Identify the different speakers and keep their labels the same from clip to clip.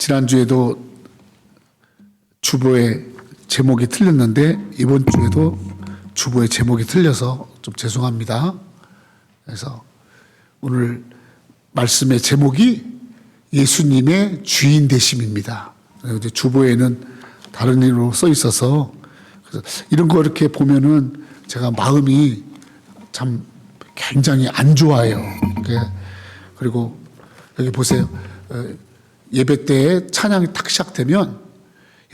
Speaker 1: 지난주에도 주보의 제목이 틀렸는데 이번 주에도 주보의 제목이 틀려서 좀 죄송합니다. 그래서 오늘 말씀의 제목이 예수님의 주인 되심입니다. 이제 주보에는 다른 이름으로 써 있어서 그래서 이런 거 이렇게 보면은 제가 마음이 참 굉장히 안 좋아요. 그리고 여기 보세요. 예배 때 찬양이 딱 시작되면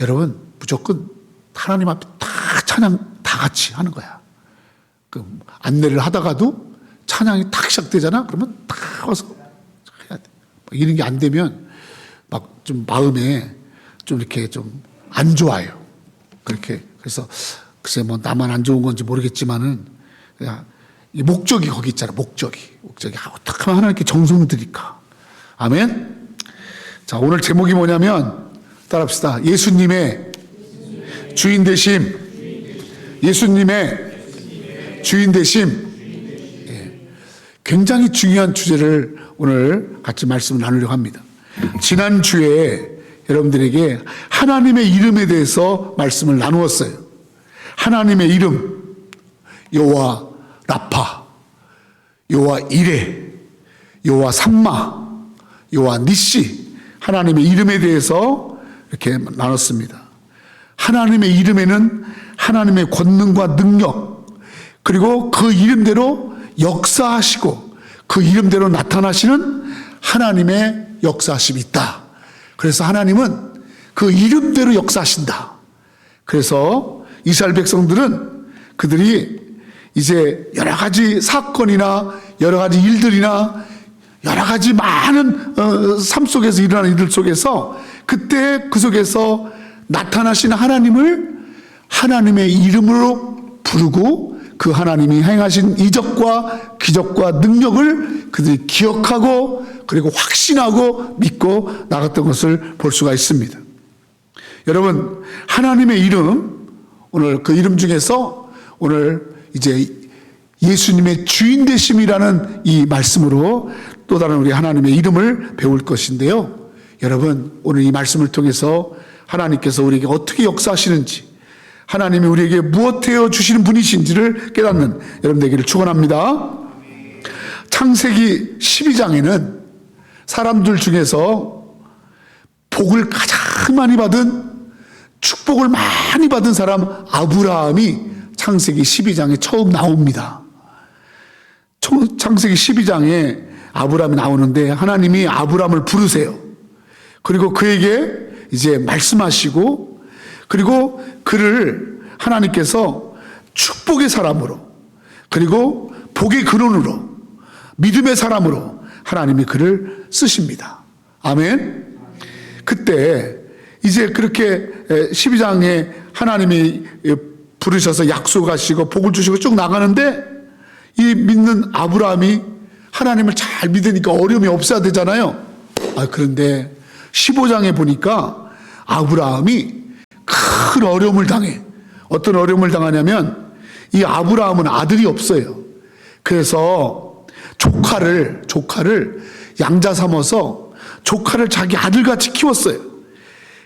Speaker 1: 여러분 무조건 하나님 앞에 다 찬양 다 같이 하는 거야. 그 안내를 하다가도 찬양이 딱 시작되잖아. 그러면 다 와서 해야 돼. 이런 게 안 되면 막 좀 마음에 좀 이렇게 좀 안 좋아요. 그렇게 그래서 글쎄 뭐 나만 안 좋은 건지 모르겠지만은 그냥 이 목적이 거기 있잖아. 목적이 어떻게 하면 하나님께 정성을 드릴까? 아멘. 자, 오늘 제목이 뭐냐면 따라합시다. 예수님의 주인 되심. 예수님의 주인 되심. 예. 굉장히 중요한 주제를 오늘 같이 말씀을 나누려고 합니다. 지난주에 여러분들에게 하나님의 이름에 대해서 말씀을 나누었어요. 하나님의 이름, 여호와 라파, 여호와 이레, 여호와 삼마, 여호와 니시, 하나님의 이름에 대해서 이렇게 나눴습니다. 하나님의 이름에는 하나님의 권능과 능력, 그리고 그 이름대로 역사하시고 그 이름대로 나타나시는 하나님의 역사하심이 있다. 그래서 하나님은 그 이름대로 역사하신다. 그래서 이스라엘 백성들은 그들이 이제 여러 가지 사건이나 여러 가지 일들이나 여러 가지 많은 삶 속에서 일어나는 일들 속에서 그때 그 속에서 나타나신 하나님을 하나님의 이름으로 부르고 그 하나님이 행하신 이적과 기적과 능력을 그들이 기억하고 그리고 확신하고 믿고 나갔던 것을 볼 수가 있습니다. 여러분, 하나님의 이름, 오늘 그 이름 중에서 오늘 이제 예수님의 주인 되심이라는 이 말씀으로 또 다른 우리 하나님의 이름을 배울 것인데요. 여러분, 오늘 이 말씀을 통해서 하나님께서 우리에게 어떻게 역사하시는지, 하나님이 우리에게 무엇하여 주시는 분이신지를 깨닫는 여러분 되기를 축원합니다. 창세기 12장에는 사람들 중에서 복을 가장 많이 받은, 축복을 많이 받은 사람 아브라함이 창세기 12장에 처음 나옵니다. 창세기 12장에 아브라함이 나오는데 하나님이 아브라함을 부르세요. 그리고 그에게 이제 말씀하시고, 그리고 그를 하나님께서 축복의 사람으로, 그리고 복의 근원으로, 믿음의 사람으로 하나님이 그를 쓰십니다. 아멘. 그때 이제 그렇게 12장에 하나님이 부르셔서 약속하시고 복을 주시고 쭉 나가는데 이 믿는 아브라함이 하나님을 잘 믿으니까 어려움이 없어야 되잖아요. 그런데 15장에 보니까 아브라함이 큰 어려움을 당해. 어떤 어려움을 당하냐면 이 아브라함은 아들이 없어요. 그래서 조카를 양자 삼아서 조카를 자기 아들같이 키웠어요.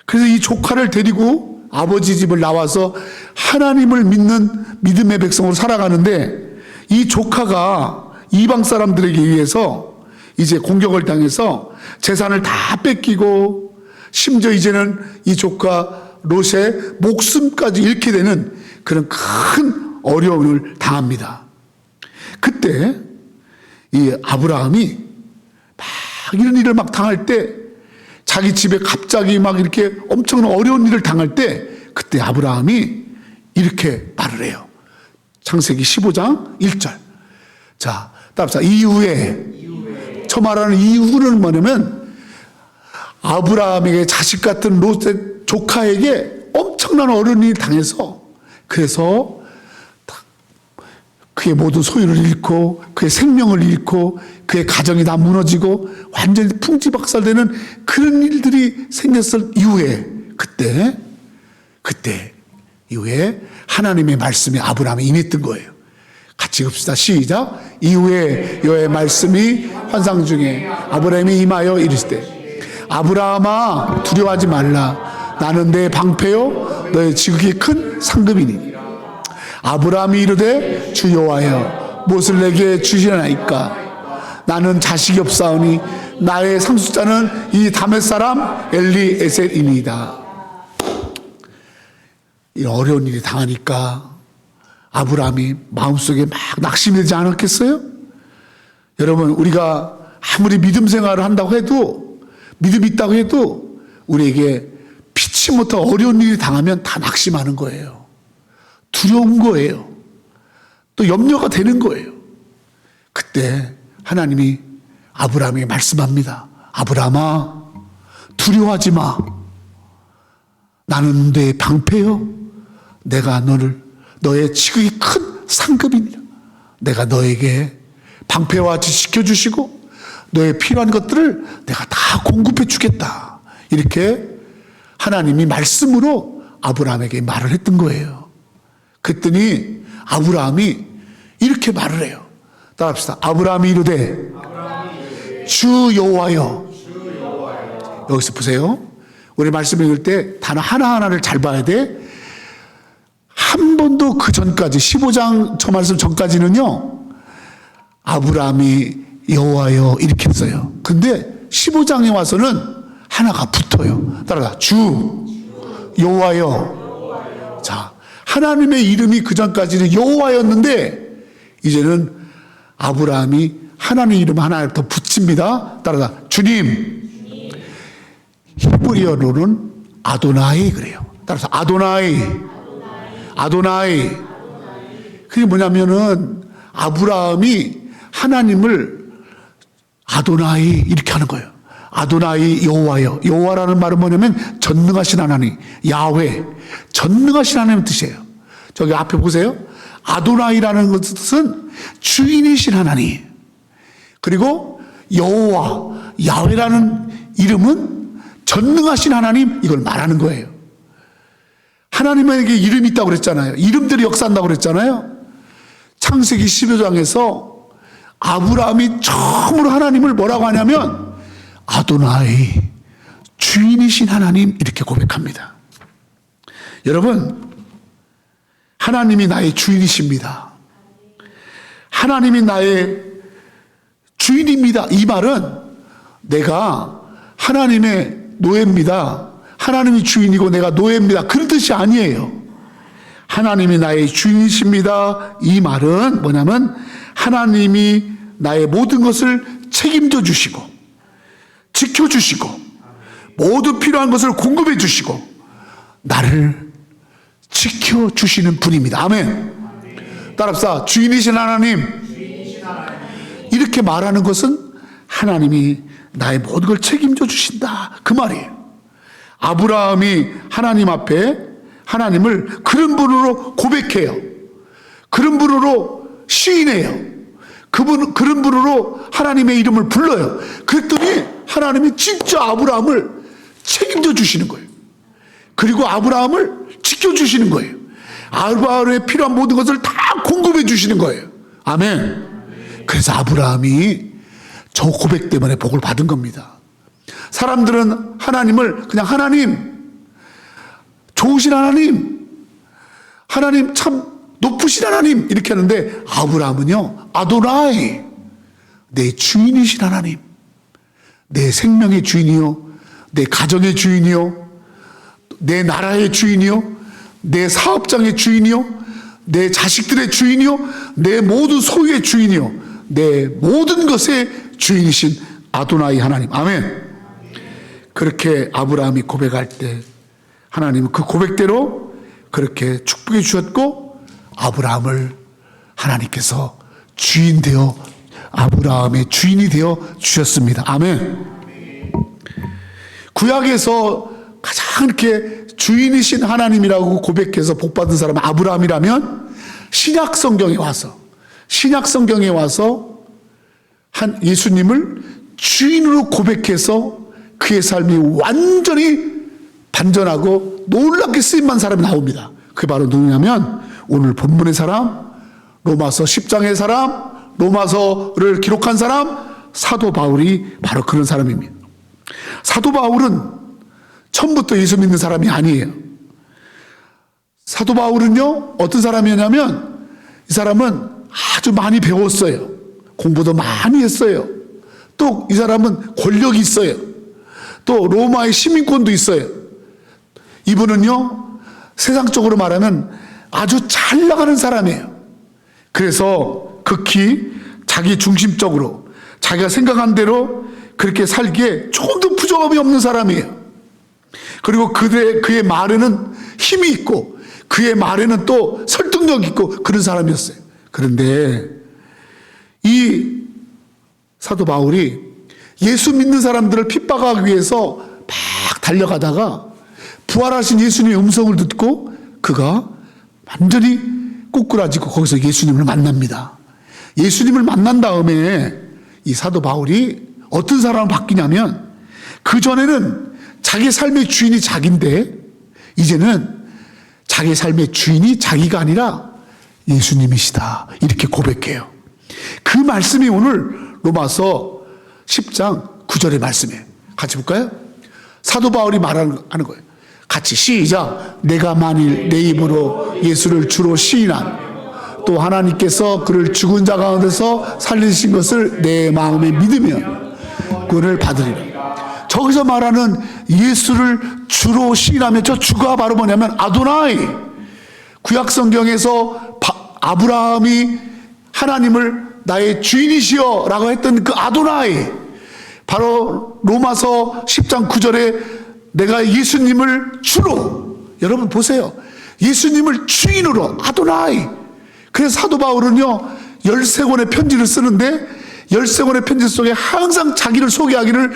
Speaker 1: 그래서 이 조카를 데리고 아버지 집을 나와서 하나님을 믿는 믿음의 백성으로 살아가는데 이 조카가 이방 사람들에게 의해서 이제 공격을 당해서 재산을 다 뺏기고 심지어 이제는 이 조카 롯의 목숨까지 잃게 되는 그런 큰 어려움을 당합니다. 그때 이 아브라함이 막 이런 일을 막 당할 때 자기 집에 갑자기 막 이렇게 엄청난 어려운 일을 당할 때 그때 아브라함이 이렇게 말을 해요. 창세기 15장 1절. 자, 따라서 이후에 저 말하는 이후는 뭐냐면 아브라함에게 자식 같은 롯의 조카에게 엄청난 어려운 일을 당해서 그래서 그의 모든 소유를 잃고 그의 생명을 잃고 그의 가정이 다 무너지고 완전히 풍지박살되는 그런 일들이 생겼을 이후에 그때 이후에 하나님의 말씀이 아브라함에 임했던 거예요. 같이 읍시다. 시작. 이후에 여호와의 말씀이 환상 중에 아브라함이 임하여 이르시되 아브라함아 두려워하지 말라. 나는 내 방패요 너의 지극히 큰 상급이니. 아브라함이 이르되 주 여호와여 무엇을 내게 주시나이까. 나는 자식이 없사오니 나의 상속자는 이 다메 사람 엘리에셀이니이다. 이 어려운 일이 당하니까 아브라함이 마음속에 막 낙심이 되지 않았겠어요? 여러분, 우리가 아무리 믿음 생활을 한다고 해도, 믿음이 있다고 해도 우리에게 피치 못할 어려운 일이 당하면 다 낙심하는 거예요. 두려운 거예요. 또 염려가 되는 거예요. 그때 하나님이 아브라함에게 말씀합니다. 아브라함아 두려워하지 마. 나는 내 방패요 내가 너의 지극히 큰 상급이니라. 내가 너에게 방패와 같이 지켜주시고 너의 필요한 것들을 내가 다 공급해 주겠다. 이렇게 하나님이 말씀으로 아브라함에게 말을 했던 거예요. 그랬더니 아브라함이 이렇게 말을 해요. 따라합시다. 아브라함이 이르되 주 여호와여. 여기서 보세요. 우리 말씀 읽을 때 단어 하나하나를 잘 봐야 돼. 한 번도 그 전까지 15장 저 말씀 전까지는요 아브라함이 여호와여 이렇게 했어요. 근데 15장에 와서는 하나가 붙어요. 따라가 주 여호와여. 자, 하나님의 이름이 그 전까지는 여호와였는데 이제는 아브라함이 하나님의 이름 하나를 더 붙입니다. 따라가 주님. 히브리어로는 아도나이 그래요. 따라서 아도나이. 그게 뭐냐면은 아브라함이 하나님을 아도나이 이렇게 하는 거예요. 아도나이 여호와여. 여호와라는 말은 뭐냐면 전능하신 하나님, 야훼, 전능하신 하나님 뜻이에요. 저기 앞에 보세요. 아도나이라는 것은 주인이신 하나님. 그리고 여호와, 야훼라는 이름은 전능하신 하나님, 이걸 말하는 거예요. 하나님에게 이름이 있다고 그랬잖아요. 이름대로 역사한다고 그랬잖아요. 창세기 15장에서 아브라함이 처음으로 하나님을 뭐라고 하냐면 아도나이, 주인이신 하나님 이렇게 고백합니다. 여러분, 하나님이 나의 주인이십니다. 하나님이 나의 주인입니다. 이 말은 내가 하나님의 노예입니다. 하나님이 주인이고 내가 노예입니다. 그런 뜻이 아니에요. 하나님이 나의 주인이십니다. 이 말은 뭐냐면 하나님이 나의 모든 것을 책임져 주시고 지켜주시고 모두 필요한 것을 공급해 주시고 나를 지켜주시는 분입니다. 아멘. 따라합시다. 주인이신 하나님. 이렇게 말하는 것은 하나님이 나의 모든 걸 책임져 주신다. 그 말이에요. 아브라함이 하나님 앞에 하나님을 그런 분으로 고백해요. 그런 분으로 시인해요. 그런 분으로 하나님의 이름을 불러요. 그랬더니 하나님이 진짜 아브라함을 책임져 주시는 거예요. 그리고 아브라함을 지켜주시는 거예요. 아브라함에 필요한 모든 것을 다 공급해 주시는 거예요. 아멘. 그래서 아브라함이 저 고백 때문에 복을 받은 겁니다. 사람들은 하나님을 그냥 하나님, 좋으신 하나님, 하나님 참 높으신 하나님 이렇게 하는데 아브라함은요 아도나이, 내 주인이신 하나님, 내 생명의 주인이요, 내 가정의 주인이요, 내 나라의 주인이요, 내 사업장의 주인이요, 내 자식들의 주인이요, 내 모든 소유의 주인이요, 내 모든 것의 주인이신 아도나이 하나님. 아멘. 그렇게 아브라함이 고백할 때 하나님은 그 고백대로 그렇게 축복해 주셨고 아브라함을 하나님께서 주인 되어 아브라함의 주인이 되어 주셨습니다. 아멘. 구약에서 가장 이렇게 주인이신 하나님이라고 고백해서 복받은 사람은 아브라함이라면 신약 성경에 와서 한 예수님을 주인으로 고백해서 그의 삶이 완전히 반전하고 놀랍게 쓰임만 사람이 나옵니다. 그게 바로 누구냐면 오늘 본문의 사람, 로마서 10장의 사람, 로마서를 기록한 사람, 사도 바울이 바로 그런 사람입니다. 사도 바울은 처음부터 예수 믿는 사람이 아니에요. 사도 바울은요, 어떤 사람이었냐면, 이 사람은 아주 많이 배웠어요. 공부도 많이 했어요. 또 이 사람은 권력이 있어요. 또 로마의 시민권도 있어요. 이분은요, 세상적으로 말하면 아주 잘 나가는 사람이에요. 그래서 극히 자기 중심적으로 자기가 생각한 대로 그렇게 살기에 조금도 부족함이 없는 사람이에요. 그리고 그의 말에는 힘이 있고 그의 말에는 또 설득력 있고 그런 사람이었어요. 그런데 이 사도 바울이 예수 믿는 사람들을 핍박하기 위해서 막 달려가다가 부활하신 예수님의 음성을 듣고 그가 완전히 꼬꾸라지고 거기서 예수님을 만납니다. 예수님을 만난 다음에 이 사도 바울이 어떤 사람을 바뀌냐면, 그전에는 자기 삶의 주인이 자기인데 이제는 자기 삶의 주인이 자기가 아니라 예수님이시다, 이렇게 고백해요. 그 말씀이 오늘 로마서 10장 9절의 말씀이에요. 같이 볼까요? 사도 바울이 말하는 거예요. 같이 시작. 내가 만일 내 입으로 예수를 주로 시인하며 또 하나님께서 그를 죽은 자 가운데서 살리신 것을 내 마음에 믿으면 구원을 받으리라. 저기서 말하는 예수를 주로 시인하며, 저 주가 바로 뭐냐면 아도나이. 구약 성경에서 아브라함이 하나님을 나의 주인이시여 라고 했던 그 아도나이, 바로 로마서 10장 9절에 내가 예수님을 주로, 여러분 보세요, 예수님을 주인으로 아도나이. 그래서 사도 바울은요 13권의 편지를 쓰는데 13권의 편지 속에 항상 자기를 소개하기를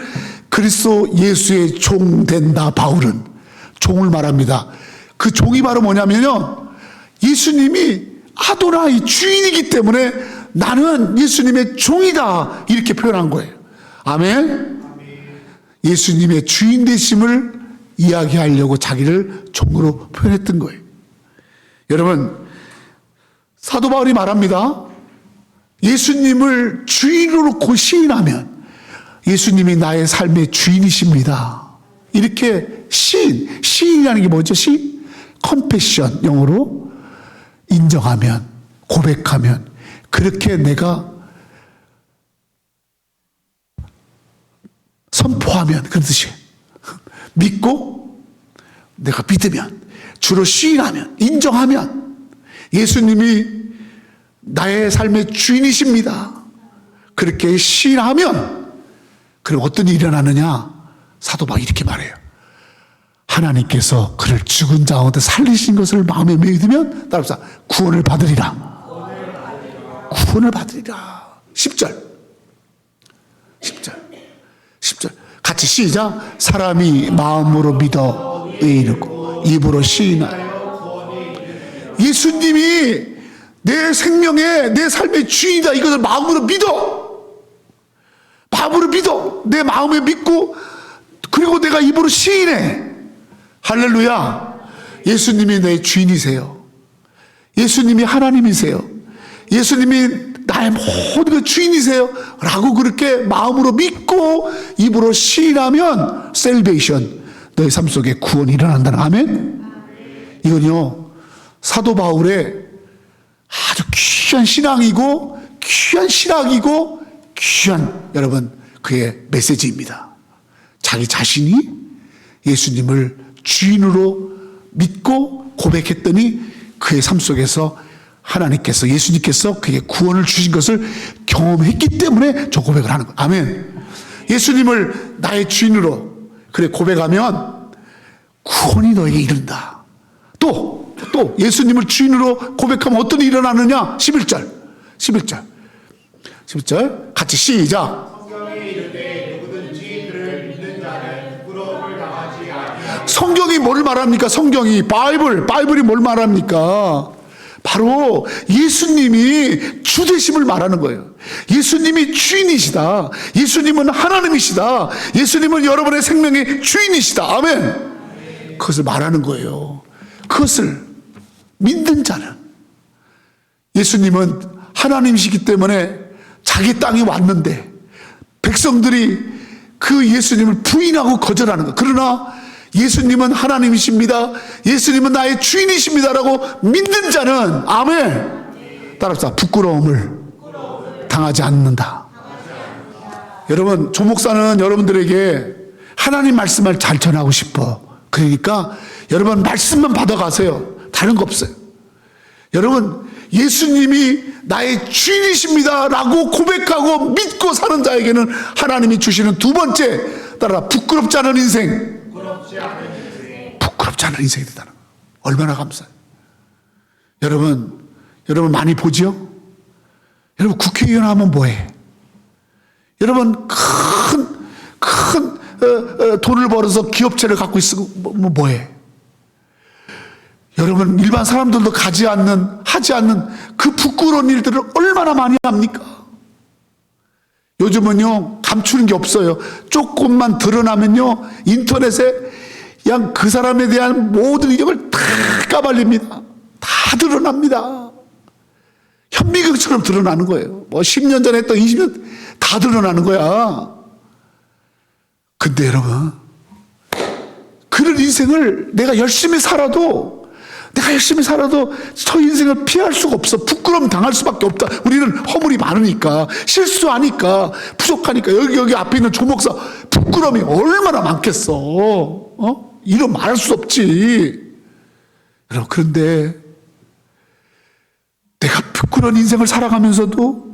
Speaker 1: 그리스도 예수의 종 된다. 바울은 종을 말합니다. 그 종이 바로 뭐냐면요, 예수님이 아도나이 주인이기 때문에 나는 예수님의 종이다, 이렇게 표현한 거예요. 아멘. 예수님의 주인 되심을 이야기하려고 자기를 종으로 표현했던 거예요. 여러분, 사도 바울이 말합니다. 예수님을 주인으로 시인하면 예수님이 나의 삶의 주인이십니다, 이렇게 시인이라는 게 뭐죠? confession, 영어로 인정하면, 고백하면, 그렇게 내가 선포하면, 그런 뜻이에요. 믿고 내가 믿으면, 주로 시인하면, 인정하면 예수님이 나의 삶의 주인이십니다, 그렇게 시인하면, 그럼 어떤 일이 일어나느냐? 사도 바울이 이렇게 말해요. 하나님께서 그를 죽은 자 가운데 살리신 것을 마음에 믿으면 따라서 구원을 받으리라. 구원을 받으리라. 10절 같이 시작. 사람이 마음으로 믿어 의인이고 입으로 시인하여 예수님이 내 생명의, 내 삶의 주인이다, 이것을 마음으로 믿어. 마음으로 믿어. 내 마음에 믿고, 그리고 내가 입으로 시인해. 할렐루야. 예수님이 내 주인이세요. 예수님이 하나님이세요. 예수님이 나의 모든 주인이세요 라고 그렇게 마음으로 믿고 입으로 시인하면 셀베이션, 너의 삶 속에 구원이 일어난다는, 아멘. 이건요 사도 바울의 아주 귀한 신앙이고 귀한 신학이고 귀한, 여러분, 그의 메시지입니다. 자기 자신이 예수님을 주인으로 믿고 고백했더니 그의 삶 속에서 하나님께서, 예수님께서 그에게 구원을 주신 것을 경험했기 때문에 저 고백을 하는 거예요. 아멘. 예수님을 나의 주인으로 그래 고백하면 구원이 너에게 이른다. 또 예수님을 주인으로 고백하면 어떤 일이 일어나느냐? 11절 같이 시작. 성경이 뭘 말합니까? 성경이, 바이블이 뭘 말합니까? 바로 예수님이 주 되심을 말하는 거예요. 예수님이 주인이시다. 예수님은 하나님이시다. 예수님은 여러분의 생명의 주인이시다. 아멘. 그것을 말하는 거예요. 그것을 믿는 자는, 예수님은 하나님이시기 때문에 자기 땅에 왔는데 백성들이 그 예수님을 부인하고 거절하는 것. 그러나 예수님은 하나님이십니다, 예수님은 나의 주인이십니다라고 믿는 자는, 아멘, 따라합시다, 부끄러움을 당하지 않는다. 여러분, 조 목사는 여러분들에게 하나님 말씀을 잘 전하고 싶어. 그러니까 여러분 말씀만 받아가세요. 다른 거 없어요. 여러분, 예수님이 나의 주인이십니다 라고 고백하고 믿고 사는 자에게는 하나님이 주시는 두 번째, 따라 부끄럽지 않은 인생. 부끄럽지 않은 인생이 되다는 거. 얼마나 감사해요. 여러분 많이 보죠? 여러분 국회의원 하면 뭐해? 여러분 큰 돈을 벌어서 기업체를 갖고 있고 뭐해? 여러분 일반 사람들도 하지 않는 그 부끄러운 일들을 얼마나 많이 합니까? 요즘은요 감추는 게 없어요. 조금만 드러나면요 인터넷에 그냥 그 사람에 대한 모든 이력을 다 까발립니다. 다 드러납니다. 현미경처럼 드러나는 거예요. 뭐 10년 전에 했던 20년 다 드러나는 거야. 근데 여러분, 그런 인생을 내가 열심히 살아도 저 인생을 피할 수가 없어. 부끄러움 당할 수밖에 없다. 우리는 허물이 많으니까, 실수하니까, 부족하니까. 여기 앞에 있는 조목사 부끄러움이 얼마나 많겠어. 이런 말할 수 없지. 여러분, 그런데 내가 부끄러운 인생을 살아가면서도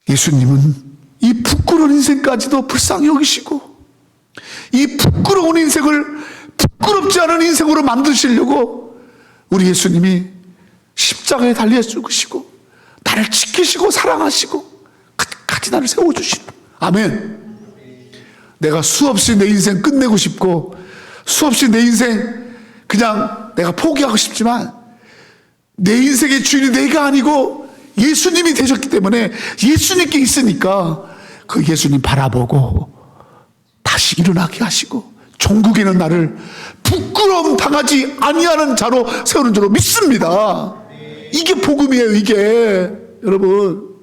Speaker 1: 예수님은 이 부끄러운 인생까지도 불쌍히 여기시고, 이 부끄러운 인생을 부끄럽지 않은 인생으로 만드시려고 우리 예수님이 십자가에 달려 죽으시고 나를 지키시고 사랑하시고 끝까지 나를 세워주시는, 아멘. 내가 수없이 내 인생 끝내고 싶고 수없이 내 인생 그냥 내가 포기하고 싶지만 내 인생의 주인이 내가 아니고 예수님이 되셨기 때문에, 예수님께 있으니까 그 예수님 바라보고 다시 일어나게 하시고 종국에는 나를 부끄러움 당하지 아니하는 자로 세우는 줄로 믿습니다. 이게 복음이에요. 이게 여러분,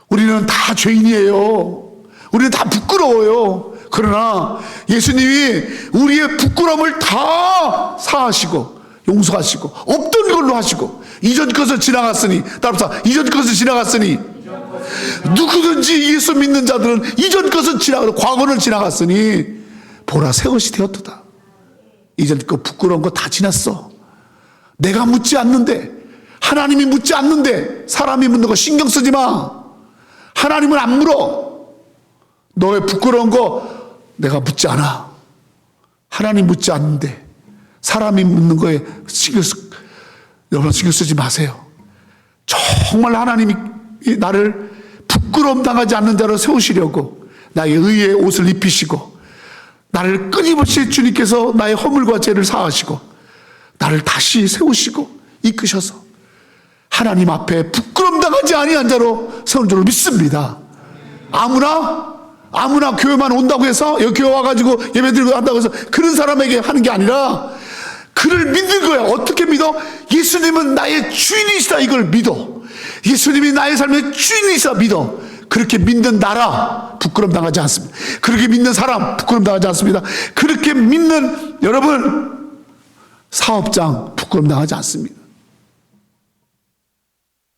Speaker 1: 우리는 다 죄인이에요. 우리는 다 부끄러워요. 그러나 예수님이 우리의 부끄러움을 다 사하시고 용서하시고 없던 걸로 하시고, 이전 것은 지나갔으니, 따라서 이전 것은 지나갔으니, 누구든지 예수 믿는 자들은 이전 것은 지나가고 과거는 지나갔으니 보라 새 것이 되었도다. 이전 그 부끄러운 거 다 지났어. 내가 묻지 않는데, 하나님이 묻지 않는데 사람이 묻는 거 신경 쓰지 마. 하나님은 안 물어. 너의 부끄러운 거 내가 묻지 않아. 하나님 묻지 않는데 사람이 묻는 거에 여러분 신경 쓰지 마세요. 정말 하나님이 나를 부끄러움 당하지 않는 자로 세우시려고 나의 의의 옷을 입히시고, 나를 끊임없이 주님께서 나의 허물과 죄를 사하시고 나를 다시 세우시고 이끄셔서 하나님 앞에 부끄러움 당하지 아니한 자로 세우는 줄로 믿습니다. 아무나 교회만 온다고 해서, 여기 교회 와가지고 예배 드리고 한다고 해서 그런 사람에게 하는 게 아니라 그를 믿는 거야. 어떻게 믿어? 예수님은 나의 주인이시다, 이걸 믿어. 예수님이 나의 삶의 주인이시다 믿어. 그렇게 믿는 나라 부끄러움 당하지 않습니다. 그렇게 믿는 사람 부끄러움 당하지 않습니다. 그렇게 믿는 여러분 사업장 부끄러움 당하지 않습니다.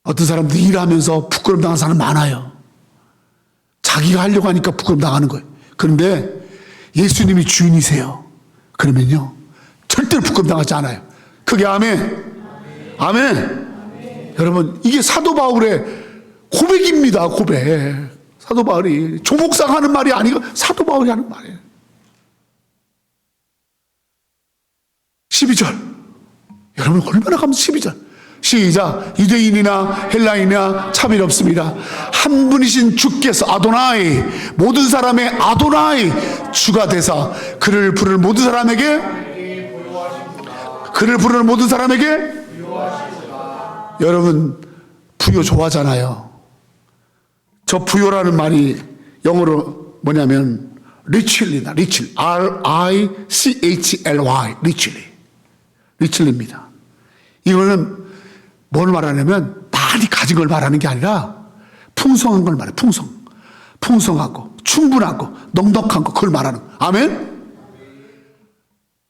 Speaker 1: 어떤 사람들이 일하면서 부끄러움 당하는 사람 많아요. 자기가 하려고 하니까 부끄러움 당하는 거예요. 그런데 예수님이 주인이세요. 그러면요 절대로 부끄러움 당하지 않아요. 그게 아멘. 아멘. 여러분, 이게 사도 바울의 고백입니다. 고백. 사도 바울이 조목상 하는 말이 아니고 사도 바울이 하는 말이에요. 12절. 여러분 얼마나 감사. 12절 시작. 유대인이나 헬라인이나 차별 없습니다. 한 분이신 주께서 아도나이, 모든 사람의 아도나이 주가 되사 그를 부르는 모든 사람에게 여러분 부요 좋아하잖아요. 저 부요라는 말이 영어로 뭐냐면 richly다. richly, R-I-C-H-L-Y, richly입니다. 이거는 뭘 말하냐면 많이 가진 걸 말하는 게 아니라 풍성한 걸 말해요. 풍성하고 충분하고 넉넉한 거, 그걸 말하는 거예요. 아멘?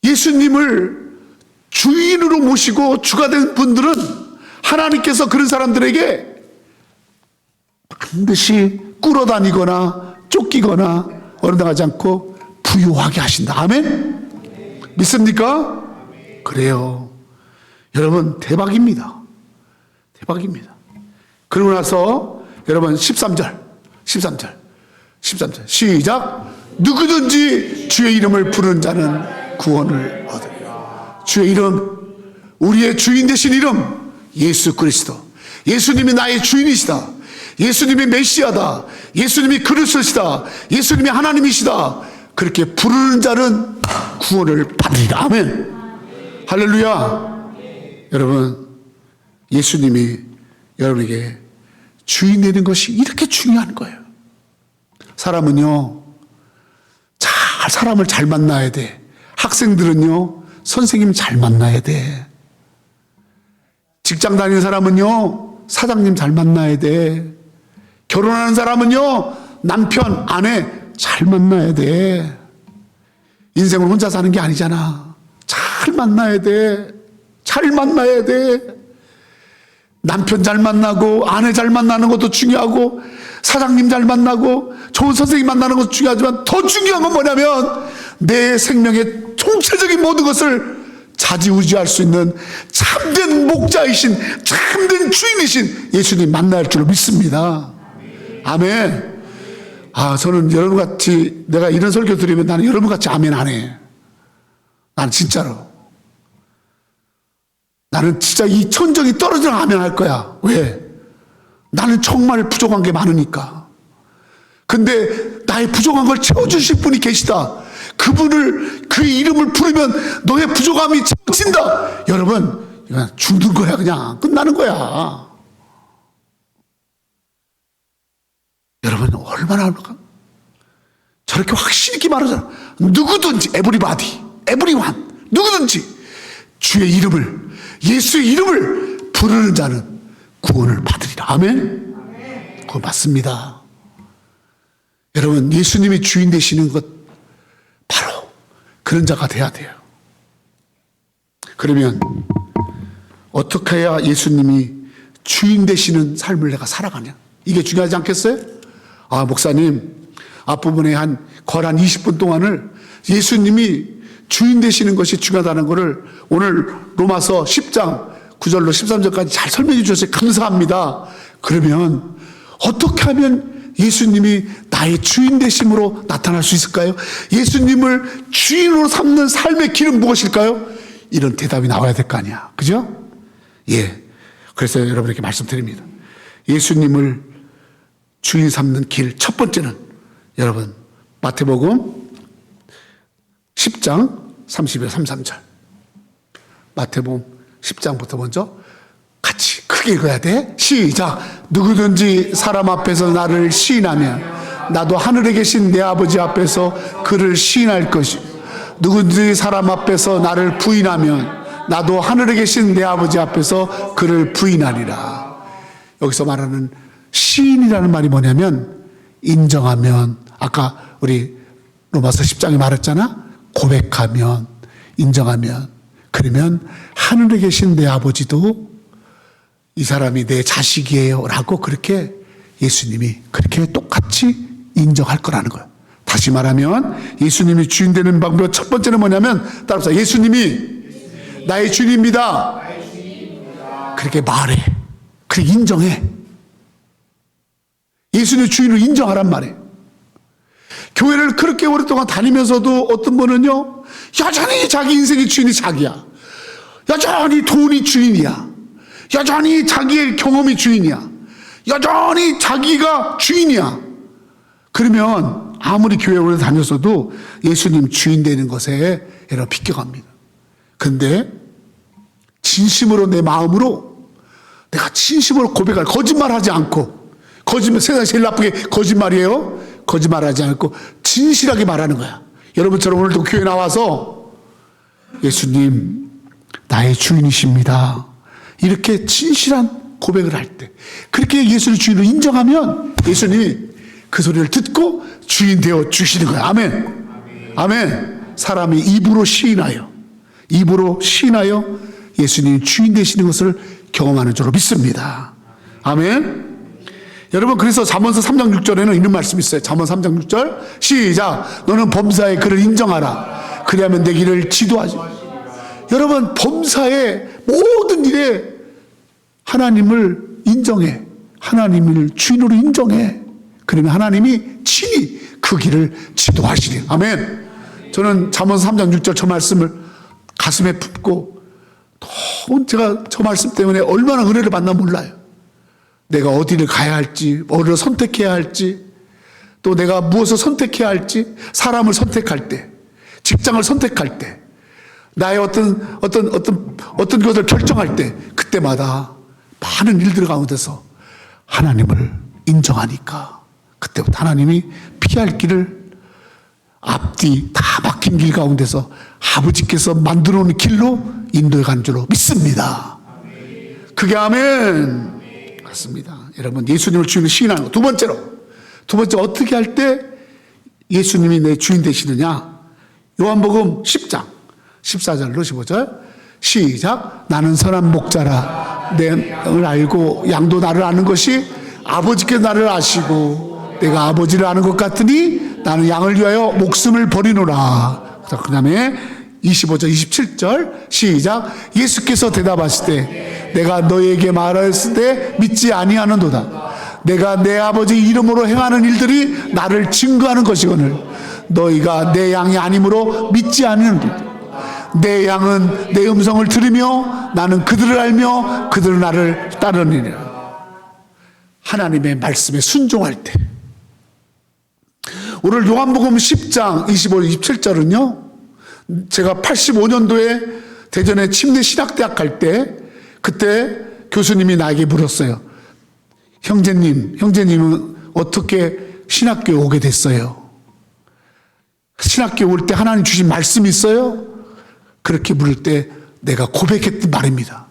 Speaker 1: 예수님을 주인으로 모시고 주가 된 분들은 하나님께서 그런 사람들에게 반드시 꿇어다니거나 쫓기거나 어른당하지 않고 부유하게 하신다. 아멘? 믿습니까? 그래요. 여러분, 대박입니다. 대박입니다. 그러고 나서 여러분 13절 시작. 누구든지 주의 이름을 부르는 자는 구원을 얻으리라. 주의 이름, 우리의 주인 되신 이름 예수 그리스도. 예수님이 나의 주인이시다. 예수님이 메시아다. 예수님이 그리스도시다. 예수님이 하나님이시다. 그렇게 부르는 자는 구원을 받으리라. 아멘. 할렐루야. 여러분, 예수님이 여러분에게 주인 되는 것이 이렇게 중요한 거예요. 사람은요, 사람을 잘 만나야 돼. 학생들은요, 선생님 잘 만나야 돼. 직장 다니는 사람은요, 사장님 잘 만나야 돼. 결혼하는 사람은요, 남편, 아내 잘 만나야 돼. 인생을 혼자 사는 게 아니잖아. 잘 만나야 돼. 잘 만나야 돼. 남편 잘 만나고 아내 잘 만나는 것도 중요하고 사장님 잘 만나고 좋은 선생님 만나는 것도 중요하지만 더 중요한 건 뭐냐면 내 생명의 총체적인 모든 것을 좌지우지할 수 있는 참된 목자이신 참된 주인이신 예수님 만날 줄 믿습니다. 아멘. 저는 여러분같이 내가 이런 설교 드리면 나는 여러분같이 아멘 안 해. 나는 진짜로. 나는 진짜 이 천정이 떨어지면 아멘 할 거야. 왜? 나는 정말 부족한 게 많으니까. 근데 나의 부족한 걸 채워주실 분이 계시다. 그 이름을 부르면 너의 부족함이 채워진다. 여러분, 이건 죽는 거야. 그냥 끝나는 거야. 여러분, 얼마나 저렇게 확신 있게 말하잖아. 누구든지, everyone, 누구든지 주의 이름을, 예수의 이름을 부르는 자는 구원을 받으리라. 아멘? 그거 맞습니다. 여러분, 예수님이 주인 되시는 것 바로 그런 자가 돼야 돼요. 그러면 어떻게 해야 예수님이 주인 되시는 삶을 내가 살아가냐? 이게 중요하지 않겠어요? 목사님, 앞부분에 한 20분 동안을 예수님이 주인 되시는 것이 중요하다는 것을 오늘 로마서 10장 9절로 13절까지 잘 설명해 주셔서 감사합니다. 그러면 어떻게 하면 예수님이 나의 주인 되심으로 나타날 수 있을까요? 예수님을 주인으로 삼는 삶의 길은 무엇일까요? 이런 대답이 나와야 될 거 아니야. 그죠? 예. 그래서 여러분에게 말씀드립니다. 예수님을 주인 삼는 길 첫 번째는 여러분 마태복음 10장 30절 33절 마태복음 10장부터 먼저 같이 크게 읽어야 돼. 시작. 누구든지 사람 앞에서 나를 시인하면 나도 하늘에 계신 내 아버지 앞에서 그를 시인할 것이요 누구든지 사람 앞에서 나를 부인하면 나도 하늘에 계신 내 아버지 앞에서 그를 부인하리라. 여기서 말하는 시인이라는 말이 뭐냐면 인정하면, 아까 우리 로마서 10장에 말했잖아. 고백하면, 인정하면, 그러면 하늘에 계신 내 아버지도 이 사람이 내 자식이에요 라고 그렇게 예수님이 그렇게 똑같이 인정할 거라는 거예요. 다시 말하면 예수님이 주인 되는 방법 첫 번째는 뭐냐면, 따라서 예수님이 나의 주인입니다. 그렇게 말해. 그렇게 인정해. 예수님의 주인을 인정하란 말이에요. 교회를 그렇게 오랫동안 다니면서도 어떤 분은요, 여전히 자기 인생의 주인이 자기야. 여전히 돈이 주인이야. 여전히 자기의 경험이 주인이야. 여전히 자기가 주인이야. 그러면 아무리 교회 오래 다녔어도 예수님 주인 되는 것에 여러분 비껴갑니다. 근데 진심으로 내 마음으로 내가 진심으로 고백할, 거짓말하지 않고, 거짓말, 세상에 제일 나쁜 게 거짓말이에요. 거짓말하지 않고 진실하게 말하는 거야. 여러분처럼 오늘도 교회 나와서 예수님 나의 주인이십니다, 이렇게 진실한 고백을 할 때, 그렇게 예수를 주인으로 인정하면 예수님이 그 소리를 듣고 주인 되어 주시는 거예요. 아멘. 아멘. 사람이 입으로 시인하여 예수님이 주인 되시는 것을 경험하는 줄로 믿습니다. 아멘. 여러분, 그래서 잠언서 3장 6절에는 이런 말씀이 있어요. 잠언 3장 6절 시작. 너는 범사의 그를 인정하라. 그리하면 내 길을 지도하지. 여러분, 범사의 모든 일에 하나님을 인정해. 하나님을 주인으로 인정해. 그러면 하나님이 친히 그 길을 지도하시리. 아멘. 저는 잠언서 3장 6절 저 말씀을 가슴에 품고 제가 저 말씀 때문에 얼마나 은혜를 받나 몰라요. 내가 어디를 가야 할지, 뭐를 선택해야 할지, 또 내가 무엇을 선택해야 할지, 사람을 선택할 때, 직장을 선택할 때, 나의 어떤 것을 결정할 때, 그때마다 많은 일들 가운데서 하나님을 인정하니까 그때부터 하나님이 피할 길을 앞뒤 다 막힌 길 가운데서 아버지께서 만들어 놓은 길로 인도해 간 줄로 믿습니다. 그게 아멘. 맞습니다. 여러분, 예수님을 주인으로 시인하는 것. 두 번째, 어떻게 할 때 예수님이 내 주인 되시느냐? 요한복음 10장 14절로 15절 시작. 나는 선한 목자라. 내를 알고 양도 나를 아는 것이 아버지께서 나를 아시고 내가 아버지를 아는 것 같으니 나는 양을 위하여 목숨을 버리노라. 그 다음에 25절 27절 시작. 예수께서 대답하시되 내가 너에게 말하였을 때 믿지 아니하는도다. 내가 내 아버지 이름으로 행하는 일들이 나를 증거하는 것이거늘 너희가 내 양이 아니므로 믿지 아니하는도다. 내 양은 내 음성을 들으며 나는 그들을 알며 그들은 나를 따르느니라. 하나님의 말씀에 순종할 때, 오늘 요한복음 10장 25, 27절은요 제가 85년도에 대전에 침례 신학대학 갈 때 그때 교수님이 나에게 물었어요. 형제님은 어떻게 신학교에 오게 됐어요? 신학교에 올 때 하나님 주신 말씀이 있어요? 그렇게 물을 때 내가 고백했던 말입니다.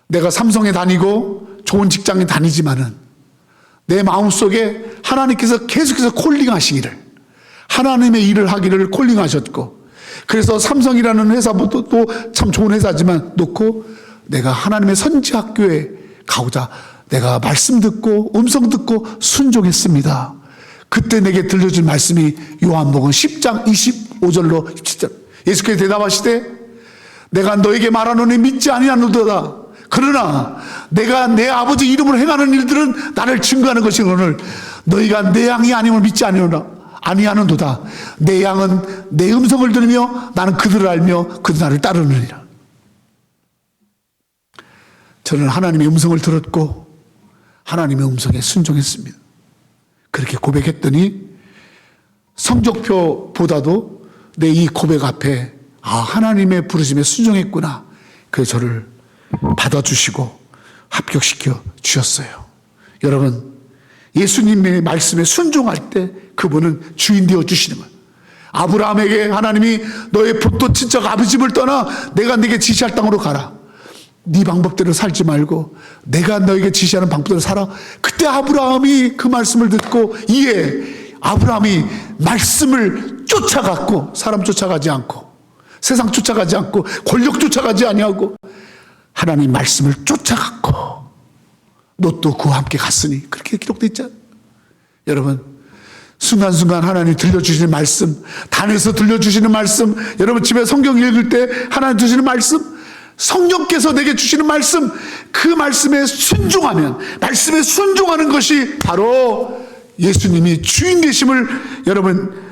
Speaker 1: 내가 삼성에 다니고 좋은 직장에 다니지만은 내 마음속에 하나님께서 계속해서 콜링하시기를, 하나님의 일을 하기를 콜링하셨고, 그래서 삼성이라는 회사도 참 좋은 회사지만 놓고 내가 하나님의 선지학교에 가고자 내가 말씀 듣고 음성 듣고 순종했습니다. 그때 내게 들려준 말씀이 요한복음 10장 25절로 27절. 예수께서 대답하시되 내가 너에게 말하노니 믿지 아니하노도다. 그러나 내가 내 아버지 이름으로 행하는 일들은 나를 증거하는 것이거늘 너희가 내 양이 아님을 믿지 아니하는도다. 내 양은 내 음성을 들으며 나는 그들을 알며 그들 나를 따르느니라. 저는 하나님의 음성을 들었고 하나님의 음성에 순종했습니다. 그렇게 고백했더니 성적표보다도 내 이 고백 앞에 하나님의 부르심에 순종했구나. 그래서 저를 받아주시고 합격시켜 주셨어요. 여러분, 예수님의 말씀에 순종할 때 그분은 주인 되어 주시는 거예요. 아브라함에게 하나님이 너의 봇도 친척 아버지를 떠나 내가 네게 지시할 땅으로 가라. 네 방법대로 살지 말고 내가 너에게 지시하는 방법대로 살아. 그때 아브라함이 그 말씀을 듣고 아브라함이 말씀을 쫓아갔고, 사람 쫓아가지 않고 세상 쫓아가지 않고 권력 쫓아가지 아니하고 하나님 말씀을 쫓아갔고 롯도 그와 함께 갔으니 그렇게 기록되어 있잖아요. 여러분, 순간순간 하나님 들려주시는 말씀, 단에서 들려주시는 말씀, 여러분 집에 성경 읽을 때 하나님 주시는 말씀, 성령께서 내게 주시는 말씀, 그 말씀에 순종하면, 말씀에 순종하는 것이 바로 예수님이 주인 되심을 여러분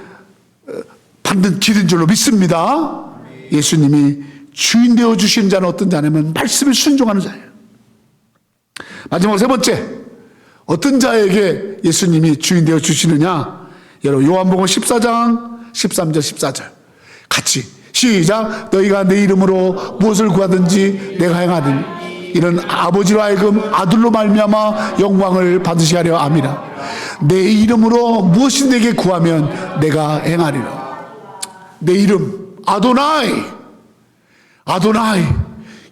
Speaker 1: 받는 길인 줄로 믿습니다. 예수님이 주인 되어 주신 자는 어떤 자냐면 말씀에 순종하는 자예요. 마지막 세 번째, 어떤 자에게 예수님이 주인 되어 주시느냐? 여러분 요한복음 14장 13절 14절 같이 시작. 너희가 내 이름으로 무엇을 구하든지 내가 행하리니 이는 아버지로 하여금 아들로 말미암아 영광을 받으시게 하려 함이라. 내 이름으로 무엇이 내게 구하면 내가 행하리라. 내 이름 아도나이,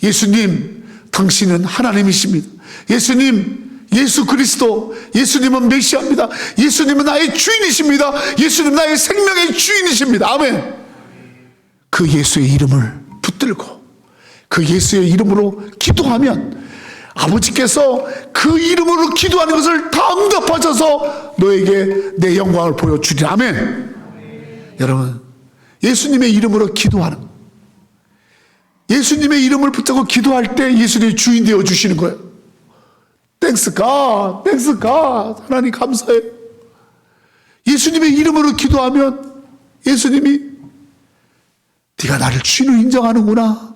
Speaker 1: 예수님 당신은 하나님이십니다. 예수님 예수 그리스도, 예수님은 메시아입니다. 예수님은 나의 주인이십니다. 예수님은 나의 생명의 주인이십니다. 아멘. 그 예수의 이름을 붙들고 그 예수의 이름으로 기도하면 아버지께서 그 이름으로 기도하는 것을 다 응답하셔서 너에게 내 영광을 보여주리. 아멘. 여러분, 예수님의 이름으로 기도하는, 예수님의 이름을 붙잡고 기도할 때 예수님의 주인 되어 주시는 거예요. 땡스 갓, 땡스 갓. 하나님 감사해요. 예수님의 이름으로 기도하면 예수님이 네가 나를 주인으로 인정하는구나.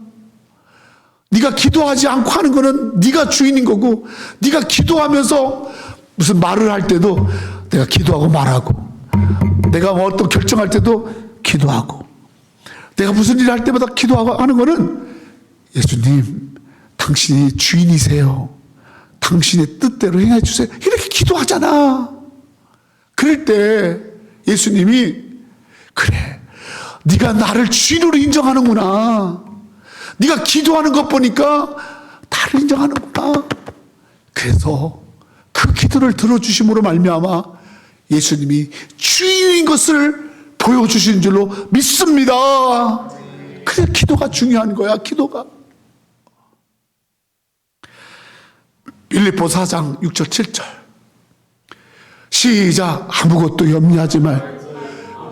Speaker 1: 네가 기도하지 않고 하는 거는 네가 주인인 거고, 네가 기도하면서 무슨 말을 할 때도 내가 기도하고 말하고, 내가 뭐 어떤 결정할 때도 기도하고, 내가 무슨 일을 할 때마다 기도하고 하는 거는 예수님 당신이 주인이세요. 당신의 뜻대로 행해 주세요. 이렇게 기도하잖아. 그럴 때 예수님이 그래, 네가 나를 주인으로 인정하는구나. 네가 기도하는 것 보니까 나를 인정하는구나. 그래서 그 기도를 들어주심으로 말미암아 예수님이 주인인 것을 보여주신 줄로 믿습니다. 그래, 기도가 중요한 거야. 기도가. 빌립보 4장 6절 7절 시작. 아무것도 염려하지 말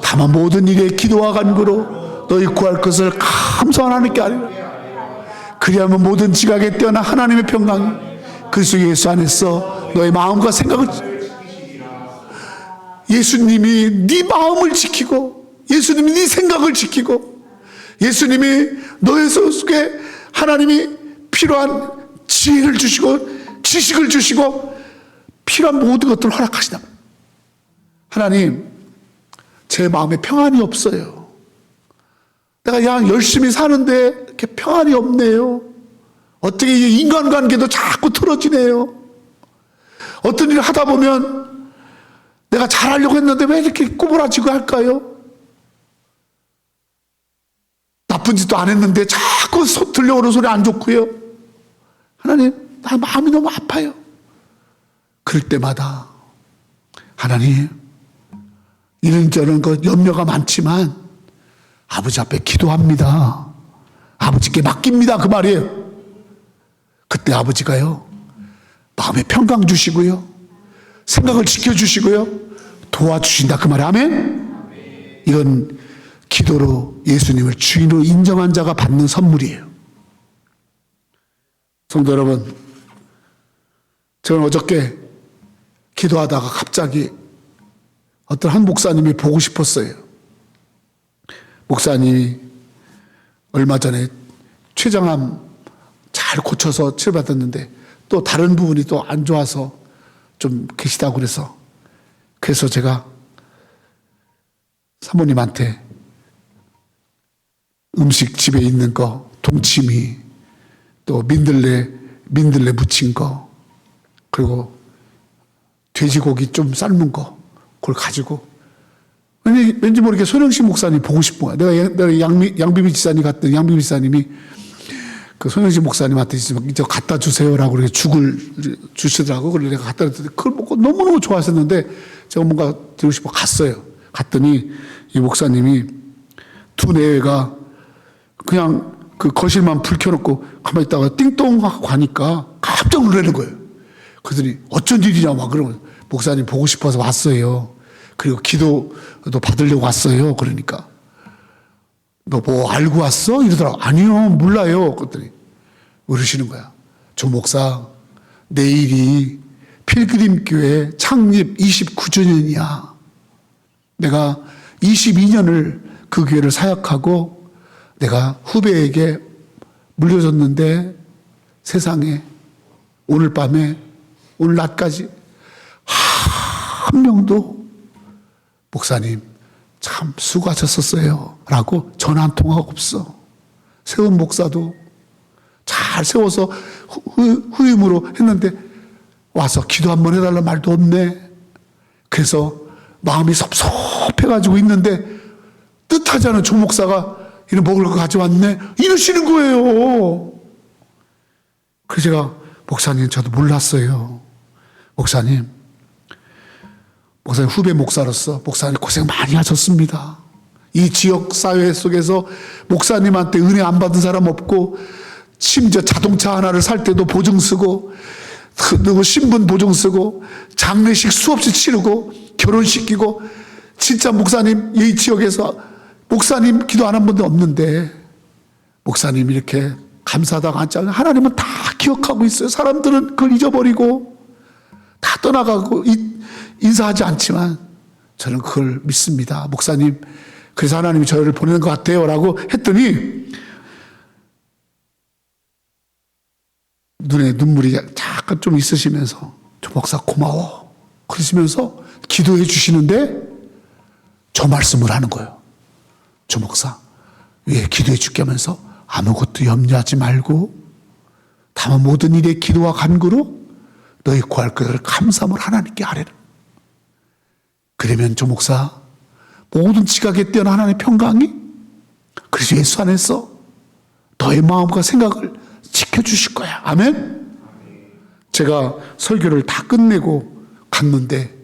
Speaker 1: 다만 모든 일에 기도와 간구로 너희 구할 것을 감사한 하나님께 아뢰라. 그리하면 모든 지각에 뛰어난 하나님의 평강이 그리스도 예수 안에서 너의 마음과 생각을, 예수님이 네 마음을 지키고, 예수님이 네 생각을 지키고, 예수님이 너의 속에 하나님이 필요한 지혜를 주시고 지식을 주시고 필요한 모든 것들을 허락하시다. 하나님, 제 마음에 평안이 없어요. 내가 그냥 열심히 사는데 이렇게 평안이 없네요. 어떻게 인간관계도 자꾸 틀어지네요. 어떤 일을 하다 보면 내가 잘하려고 했는데 왜 이렇게 꼬부라지고 할까요? 나쁜 짓도 안 했는데 자꾸 들려오는 소리 안 좋고요. 하나님, 나 마음이 너무 아파요. 그럴 때마다 하나님, 이런저런 것 염려가 많지만 아버지 앞에 기도합니다. 아버지께 맡깁니다. 그 말이에요. 그때 아버지가요, 마음에 평강 주시고요, 생각을 지켜주시고요, 도와주신다. 그 말이에요. 아멘? 이건 기도로 예수님을 주인으로 인정한 자가 받는 선물이에요. 성도 여러분, 저는 어저께 기도하다가 갑자기 어떤 한 목사님이 보고 싶었어요. 목사님이 얼마 전에 췌장암 잘 고쳐서 치료받았는데 또 다른 부분이 또 안 좋아서 좀 계시다고 그래서 제가 사모님한테 음식 집에 있는 거, 동치미, 또 민들레 무친 거, 그리고 돼지고기 좀 삶은 거, 그걸 가지고, 왠지 모르게 손영식 목사님 보고 싶은 거야. 내가 양비비 지사님이 그 손영식 목사님한테 이제 갖다 주세요라고 그렇게 죽을 주시더라고. 그래서 내가 갖다 줬더니 그걸 먹고 너무너무 좋아하셨는데 제가 뭔가 드리고 싶어 갔어요. 갔더니 이 목사님이 두 내외가 그냥 그 거실만 불 켜놓고 가만히 있다가 띵동 하고 가니까 깜짝 놀라는 거예요. 그러더니 어쩐 일이냐 막 그러면, 목사님 보고 싶어서 왔어요. 그리고 기도도 받으려고 왔어요. 그러니까 너 뭐 알고 왔어? 이러더라고. 아니요, 몰라요. 그랬더니 그러시는 거야. 조 목사, 내일이 필그림교회 창립 29주년이야. 내가 22년을 그 교회를 사역하고 내가 후배에게 물려줬는데 세상에 오늘 밤에, 오늘 낮까지 한 명도 목사님 참 수고하셨었어요 라고 전화 한 통화가 없어. 세운 목사도 잘 세워서 후임으로 했는데 와서 기도 한번 해달라는 말도 없네. 그래서 마음이 섭섭해가지고 있는데 뜻하지 않은 조 목사가 이런 먹을 거 가져왔네 이러시는 거예요. 그래서 제가 목사님 저도 몰랐어요. 목사님 후배 목사로서 목사님 고생 많이 하셨습니다. 이 지역 사회 속에서 목사님한테 은혜 안 받은 사람 없고, 심지어 자동차 하나를 살 때도 보증 쓰고, 신분 보증 쓰고, 장례식 수없이 치르고, 결혼시키고, 진짜 목사님 이 지역에서 목사님 기도 안 한 번도 없는데, 목사님 이렇게 감사하다고 앉잖아요. 하나님은 다 기억하고 있어요. 사람들은 그걸 잊어버리고 다 떠나가고 인사하지 않지만 저는 그걸 믿습니다. 목사님, 그래서 하나님이 저를 보내는 것 같아요 라고 했더니 눈에 눈물이 잠깐 좀 있으시면서, 저 목사 고마워 그러시면서 기도해 주시는데 저 말씀을 하는 거예요. 저 목사 왜 기도해 줄게 하면서, 아무것도 염려하지 말고 다만 모든 일에 기도와 간구로 너희 구할 것을 감사함을 하나님께 아뢰라. 그러면 저 목사 모든 지각에 뛰어난 하나님의 평강이, 그래서 예수 안에서 너의 마음과 생각을 지켜주실 거야. 아멘. 제가 설교를 다 끝내고 갔는데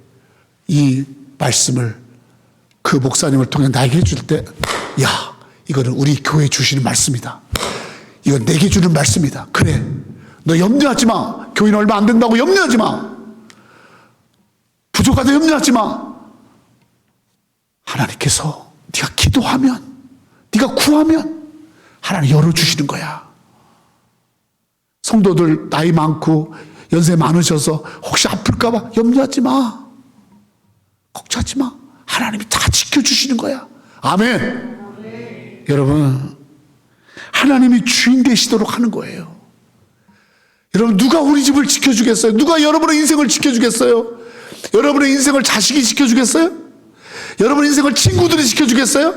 Speaker 1: 이 말씀을 그 목사님을 통해 나에게 해줄 때, 야, 이거는 우리 교회에 주시는 말씀이다. 이건 내게 주는 말씀이다. 그래, 너 염려하지 마. 교인 얼마 안 된다고 염려하지 마. 부족하다 염려하지 마. 하나님께서 네가 기도하면, 네가 구하면 하나님 열어주시는 거야. 성도들 나이 많고 연세 많으셔서 혹시 아플까 봐 염려하지 마. 걱정하지 마. 하나님이 다 지켜주시는 거야. 아멘. 여러분, 하나님이 주인 되시도록 하는 거예요. 여러분, 누가 우리 집을 지켜주겠어요? 누가 여러분의 인생을 지켜주겠어요? 여러분의 인생을 자식이 지켜주겠어요? 여러분의 인생을 친구들이 지켜주겠어요?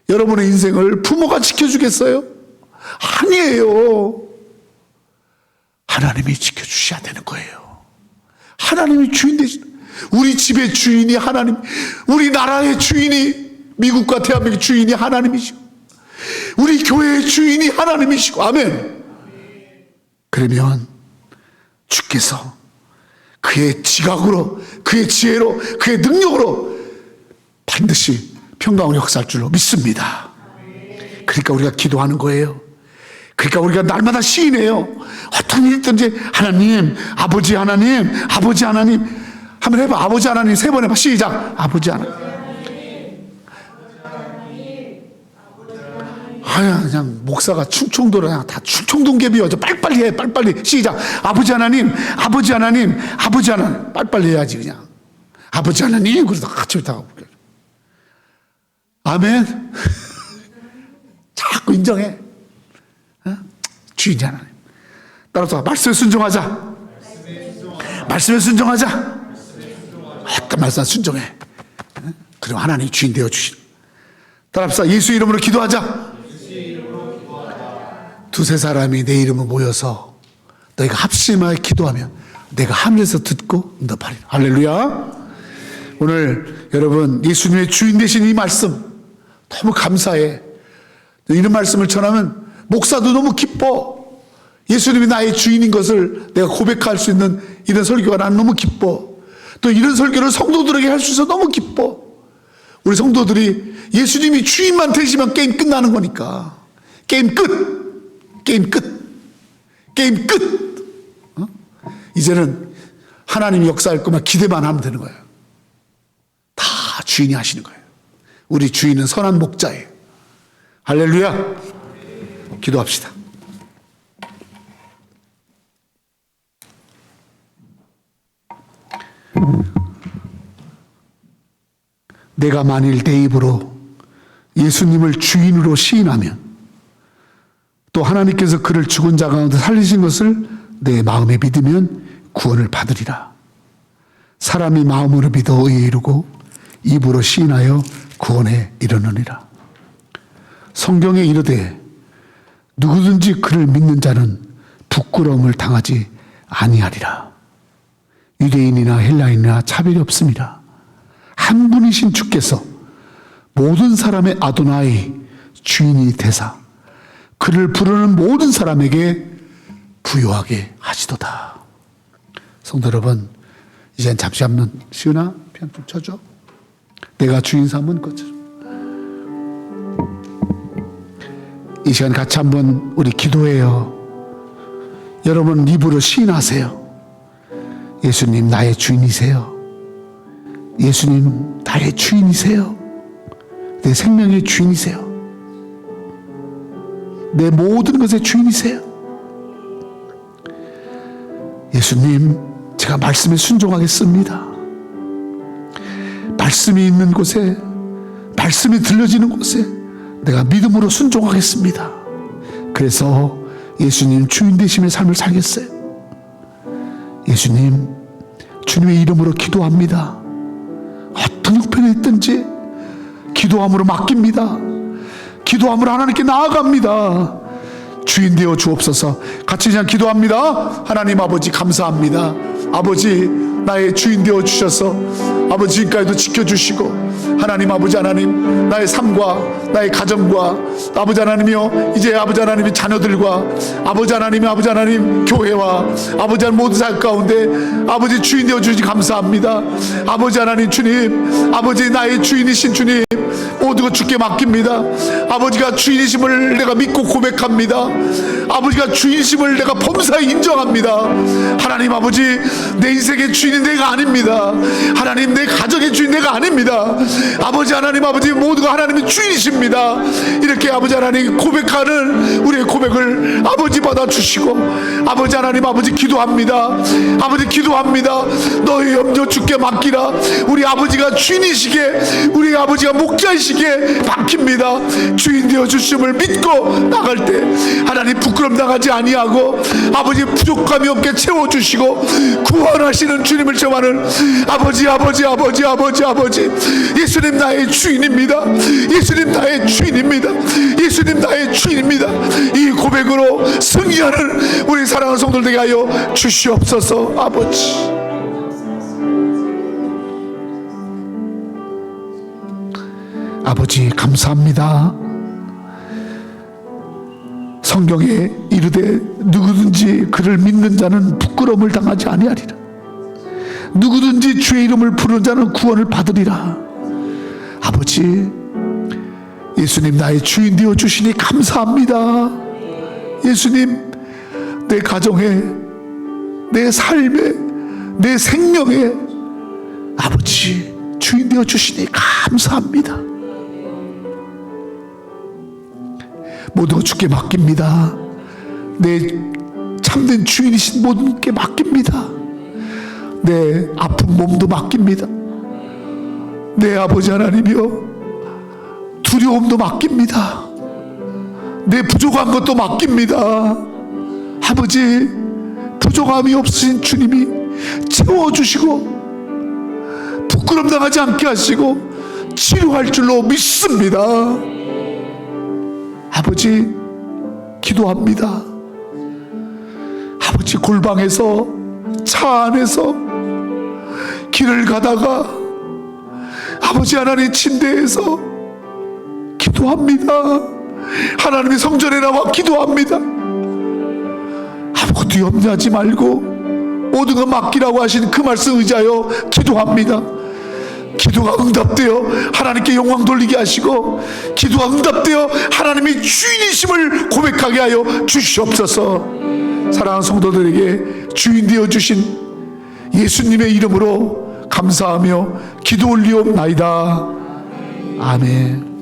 Speaker 1: 여러분의 인생을 부모가 지켜주겠어요? 아니에요. 하나님이 지켜주셔야 되는 거예요. 하나님이 주인 되시는, 우리 집의 주인이 하나님, 우리 나라의 주인이, 미국과 대한민국의 주인이 하나님이시고, 우리 교회의 주인이 하나님이시고, 아멘. 그러면 주께서 그의 지각으로, 그의 지혜로, 그의 능력으로 반드시 평강을 역사할 줄로 믿습니다. 그러니까 우리가 기도하는 거예요. 그러니까 우리가 날마다 시인해요. 어떤 일이 있든지 하나님, 아버지 하나님, 아버지 하나님. 한번 해봐. 아버지 하나님 3번 해봐. 시작. 아버지 하나님. 그냥 목사가 충청도로 그냥 다 충청동개비여. 빨리빨리 해. 빨리빨리. 시작. 아버지 하나님, 아버지 하나님, 아버지 하나님. 빨리빨리 해야지 그냥. 아버지 하나님. 그래서 같이 다. 아멘. 자꾸 인정해. 주인이 하나님. 따라서 말씀에 순종하자. 말씀에 순종하자. 어떤 말씀 순종해. 그럼 하나님이 주인 되어 주시는. 따라합시다. 예수 이름으로 기도하자. 두세 사람이 내 이름으로 모여서 너희가 합심하여 기도하면 내가 하늘에서 듣고 응답하리라. 할렐루야. 오늘 여러분, 예수님의 주인 되신 이 말씀 너무 감사해. 이런 말씀을 전하면 목사도 너무 기뻐. 예수님이 나의 주인인 것을 내가 고백할 수 있는 이런 설교가 나는 너무 기뻐. 또 이런 설교를 성도들에게 할 수 있어서 너무 기뻐. 우리 성도들이 예수님이 주인만 되시면 게임 끝나는 거니까. 게임 끝. 게임 끝. 게임 끝. 이제는 하나님이 역사할 것만 기대만 하면 되는 거예요. 다 주인이 하시는 거예요. 우리 주인은 선한 목자예요. 할렐루야. 기도합시다. 내가 만일 내 입으로 예수님을 주인으로 시인하면 또 하나님께서 그를 죽은 자 가운데 살리신 것을 내 마음에 믿으면 구원을 받으리라. 사람이 마음으로 믿어 의에 이르고 입으로 시인하여 구원에 이르느니라. 성경에 이르되 누구든지 그를 믿는 자는 부끄러움을 당하지 아니하리라. 유대인이나 헬라인이나 차별이 없습니다. 한 분이신 주께서 모든 사람의 아도나이 주인이 되사 그를 부르는 모든 사람에게 부요하게 하시도다. 성도 여러분, 이젠 잠시 한번 시은아 피아노 좀 쳐줘. 내가 주인 삼은 것처럼. 이 시간 같이 한번 우리 기도해요. 여러분 입으로 시인하세요. 예수님 나의 주인이세요. 예수님 나의 주인이세요. 내 생명의 주인이세요. 내 모든 것의 주인이세요. 예수님, 제가 말씀에 순종하겠습니다. 말씀이 있는 곳에, 말씀이 들려지는 곳에 내가 믿음으로 순종하겠습니다. 그래서 예수님 주인 되심의 삶을 살겠어요. 예수님, 주님의 이름으로 기도합니다. 어떤 형편에 있든지 기도함으로 맡깁니다. 기도함으로 하나님께 나아갑니다. 주인 되어 주옵소서. 같이 그냥 기도합니다. 하나님 아버지 감사합니다. 아버지 나의 주인 되어 주셔서 아버지 지금까지도 지켜주시고, 하나님 아버지 하나님 나의 삶과 나의 가정과 아버지 하나님이여, 이제 아버지 하나님의 자녀들과 아버지 하나님 교회와 아버지 하나님 모든 살 가운데 아버지 주인 되어 주시니 감사합니다. 아버지 하나님 주님, 아버지 나의 주인이신 주님, 모두가 주께 맡깁니다. 아버지가 주인이심을 내가 믿고 고백합니다. 아버지가 주인이심을 내가 범사에 인정합니다. 하나님 아버지, 내 인생의 주인이 내가 아닙니다. 하나님, 내 가정의 주인 내가 아닙니다. 아버지 하나님 아버지, 모두가 하나님의 주인이십니다. 이렇게 아버지 하나님 고백하는 우리의 고백을 아버지 받아주시고, 아버지 하나님 아버지 기도합니다. 아버지 기도합니다. 너의 염려 주께 맡기라. 우리 아버지가 주인이시게, 우리 아버지가 목자이시게 맡깁니다. 주인 되어 주심을 믿고 나갈 때 하나님 부끄럼 당하지 아니하고 아버지 부족함이 없게 채워주시고 구원하시는 주님을 정하는 아버지 예수님 나의 주인입니다. 예수님 나의 주인입니다. 예수님 나의 주인입니다. 이 고백으로 승리하는 우리 사랑하는 성도들 되게 하여 주시옵소서. 아버지, 아버지 감사합니다. 성경에 이르되 누구든지 그를 믿는 자는 부끄러움을 당하지 아니하리라. 누구든지 주의 이름을 부르는 자는 구원을 받으리라. 아버지, 예수님 나의 주인 되어 주시니 감사합니다. 예수님, 내 가정에, 내 삶에, 내 생명에 아버지 주인 되어 주시니 감사합니다. 모두 주께 맡깁니다. 내 참된 주인이신 모든 게 맡깁니다. 내 아픈 몸도 맡깁니다. 내 아버지 하나님이여, 두려움도 맡깁니다. 내 부족한 것도 맡깁니다. 아버지, 부족함이 없으신 주님이 채워주시고 부끄럼 당하지 않게 하시고 치료할 줄로 믿습니다. 아버지 기도합니다. 아버지, 골방에서, 차 안에서, 길을 가다가 아버지 하나님 침대에서 기도합니다. 하나님의 성전에 나와 기도합니다. 아무것도 염려하지 말고 모든 것 맡기라고 하신 그 말씀 의지하여 기도합니다. 기도가 응답되어 하나님께 영광 돌리게 하시고, 기도가 응답되어 하나님의 주인이심을 고백하게 하여 주시옵소서. 사랑하는 성도들에게 주인 되어 주신 예수님의 이름으로 감사하며 기도 올리옵나이다. 아멘.